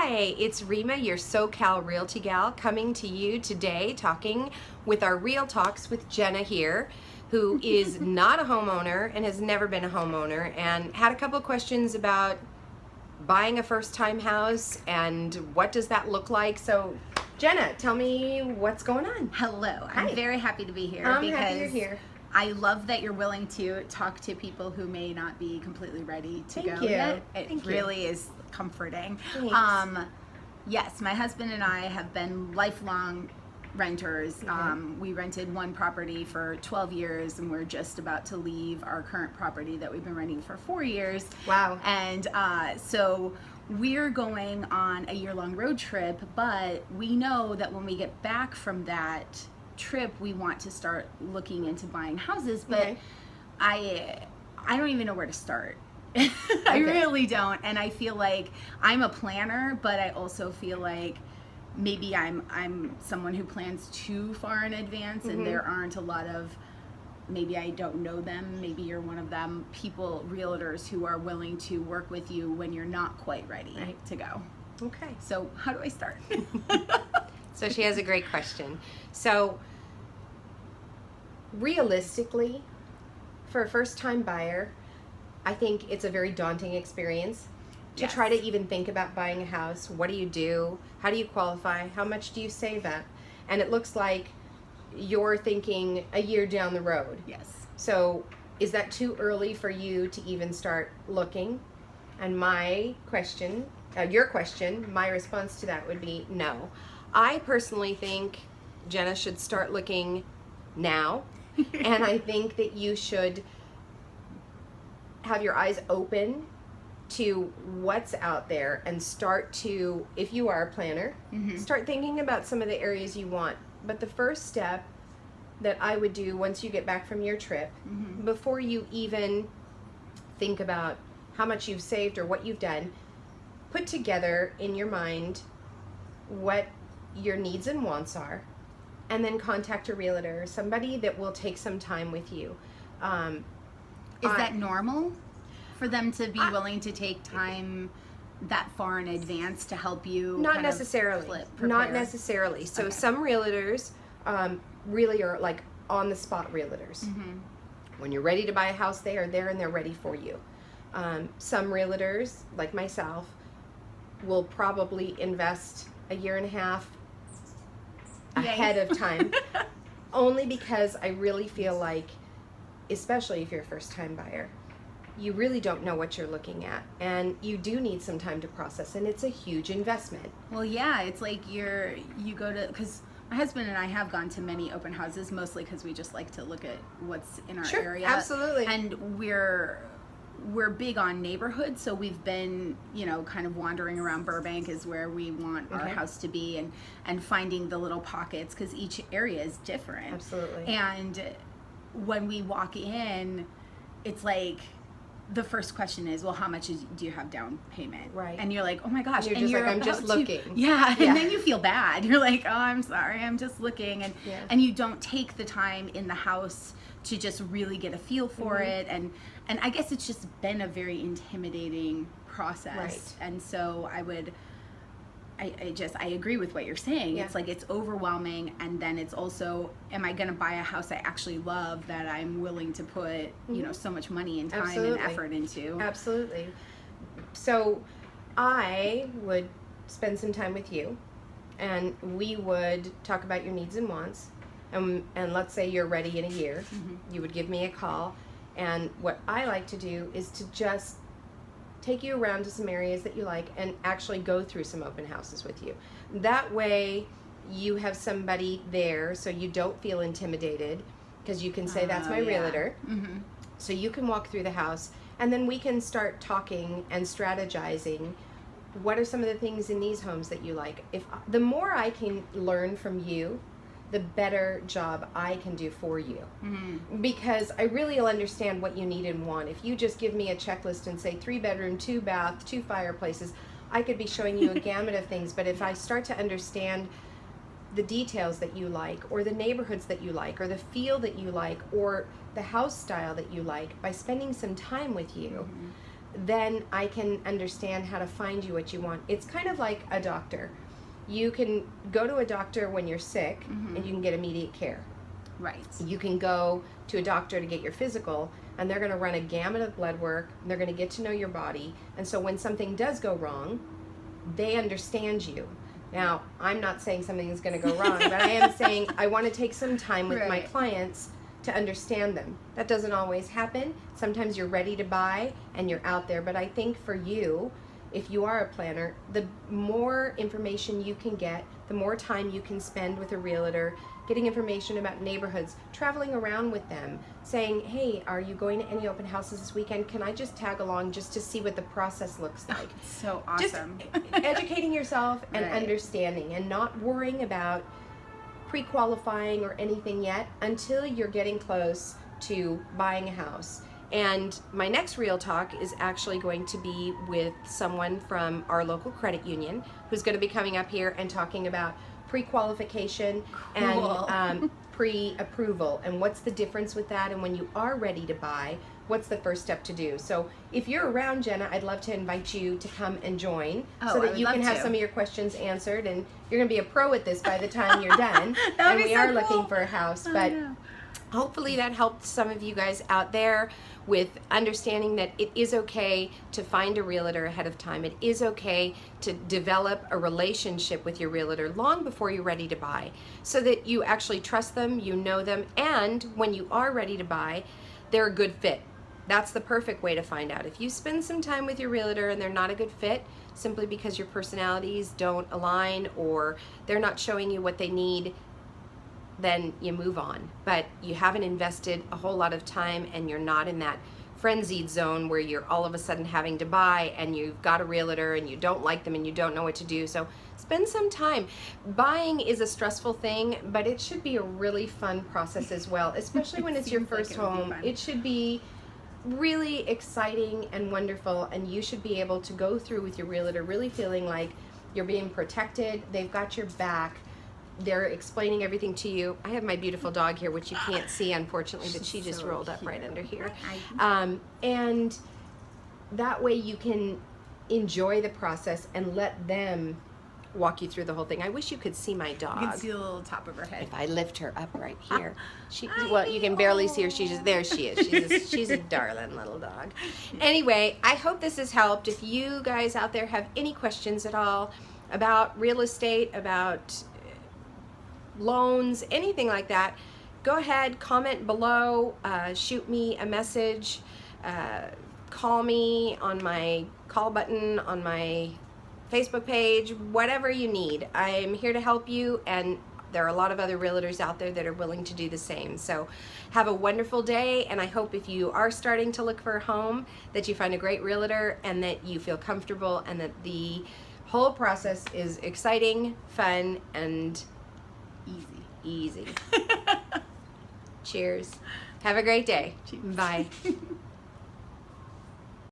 Hi, it's Rima, your SoCal Realty gal, coming to you today talking with our Real Talks with Jenna here, who is not a homeowner and has never been a homeowner, and had a couple questions about buying a first-time house and what does that look like. So Jenna, tell me what's going on. Hello. Hi. I'm very happy to be here. I'm because happy you're here. I love that you're willing to talk to people who may not be completely ready to Thank go you. yet. It Thank you. really is comforting. Thanks. Yes, my husband and I have been lifelong renters. Okay. We rented one property for 12 years and we're just about to leave our current property that we've been renting for 4 years. Wow. And so we're going on a year-long road trip, but we know that when we get back from that trip, we want to start looking into buying houses, but Okay. I don't even know where to start. I really don't. And I feel like I'm a planner, but I also feel like maybe I'm someone who plans too far in advance, and there aren't a lot of, maybe I don't know them, maybe you're one of them, realtors who are willing to work with you when you're not quite ready to go. Okay. So how do I start? So she has a great question. So realistically, for a first-time buyer, I think it's a very daunting experience to Yes. try to even think about buying a house. What do you do? How do you qualify? How much do you save up? And it looks like you're thinking a year down the road. Yes. So is that too early for you to even start looking? And my question, your question, my response to that would be no. I personally think Jenna should start looking now. And I think that you should have your eyes open to what's out there and start to, if you are a planner, start thinking about some of the areas you want. But the first step that I would do once you get back from your trip, before you even think about how much you've saved or what you've done, put together in your mind what your needs and wants are, and then contact a realtor, somebody that will take some time with you. Is that normal for them to be willing to take time that far in advance to help you? Not necessarily. Not necessarily. So some realtors really are like on the spot realtors. When you're ready to buy a house, they are there and they're ready for you. Some realtors, like myself, will probably invest a year and a half ahead of time, only because I really feel like, especially if you're a first-time buyer, you really don't know what you're looking at, and you do need some time to process, and it's a huge investment. Well, yeah, it's like you go to, because my husband and I have gone to many open houses, mostly because we just like to look at what's in our area. Absolutely. And we're big on neighborhoods, so we've been, kind of wandering around. Burbank is where we want our house to be, and finding the little pockets, because each area is different. Absolutely. And when we walk in, it's like, the first question is, well, how much do you have down payment? Right. And you're like, oh my gosh. And you're like, I'm just looking. Yeah. And then you feel bad. You're like, oh, I'm sorry, I'm just looking. And you don't take the time in the house to just really get a feel for it. And I guess it's just been a very intimidating process. Right. And so I agree with what you're saying. Yeah. It's like, it's overwhelming, and then it's also, am I going to buy a house I actually love, that I'm willing to put, so much money and time and effort into? Absolutely. So I would spend some time with you, and we would talk about your needs and wants, and let's say you're ready in a year, you would give me a call, and what I like to do is to just take you around to some areas that you like and actually go through some open houses with you. That way you have somebody there, so you don't feel intimidated, because you can say, that's my realtor. So you can walk through the house, and then we can start talking and strategizing. What are some of the things in these homes that you like? If the more I can learn from you, the better job I can do for you. Because I really will understand what you need and want. If you just give me a checklist and say 3-bedroom, 2-bath, 2 fireplaces, I could be showing you a gamut of things. But if I start to understand the details that you like, or the neighborhoods that you like, or the feel that you like, or the house style that you like, by spending some time with you, then I can understand how to find you what you want. It's kind of like a doctor. You can go to a doctor when you're sick and you can get immediate care. Right. You can go to a doctor to get your physical, and they're going to run a gamut of blood work, and they're going to get to know your body. And so when something does go wrong, they understand you. Now, I'm not saying something is going to go wrong, but I am saying I want to take some time with my clients to understand them. That doesn't always happen. Sometimes you're ready to buy and you're out there. But I think for you, if you are a planner, the more information you can get, the more time you can spend with a realtor, getting information about neighborhoods, traveling around with them, saying, hey, are you going to any open houses this weekend? Can I just tag along just to see what the process looks like? So awesome. Just educating yourself and understanding, and not worrying about pre-qualifying or anything yet until you're getting close to buying a house. And my next Real Talk is actually going to be with someone from our local credit union who's going to be coming up here and talking about pre-qualification and pre-approval, and what's the difference with that, and when you are ready to buy, what's the first step to do. So if you're around, Jenna, I'd love to invite you to come and join so that you can have some of your questions answered, and you're going to be a pro at this by the time you're done. And we are looking for a house, but hopefully that helped some of you guys out there with understanding that it is okay to find a realtor ahead of time. It is okay to develop a relationship with your realtor long before you're ready to buy, so that you actually trust them, you know them, and when you are ready to buy, they're a good fit. That's the perfect way to find out. If you spend some time with your realtor and they're not a good fit, simply because your personalities don't align or they're not showing you what they need, then you move on. But you haven't invested a whole lot of time, and you're not in that frenzied zone where you're all of a sudden having to buy and you've got a realtor and you don't like them and you don't know what to do. So spend some time. Buying is a stressful thing, but it should be a really fun process as well, especially when it's your first home. It should be really exciting and wonderful, and you should be able to go through with your realtor really feeling like you're being protected, they've got your back, they're explaining everything to you. I have my beautiful dog here, which you can't see, unfortunately, but she just rolled up right under here. And that way you can enjoy the process and let them walk you through the whole thing. I wish you could see my dog. You can see the little top of her head. If I lift her up right here. Well, you can barely see her. There she is. She's a darling little dog. Anyway, I hope this has helped. If you guys out there have any questions at all about real estate, about loans, anything like that, go ahead, comment below, shoot me a message, call me on my call button on my Facebook page, whatever you need. I'm here to help you, and there are a lot of other realtors out there that are willing to do the same. So have a wonderful day, and I hope if you are starting to look for a home that you find a great realtor and that you feel comfortable and that the whole process is exciting, fun, and easy. Cheers. Have a great day. Cheers. Bye.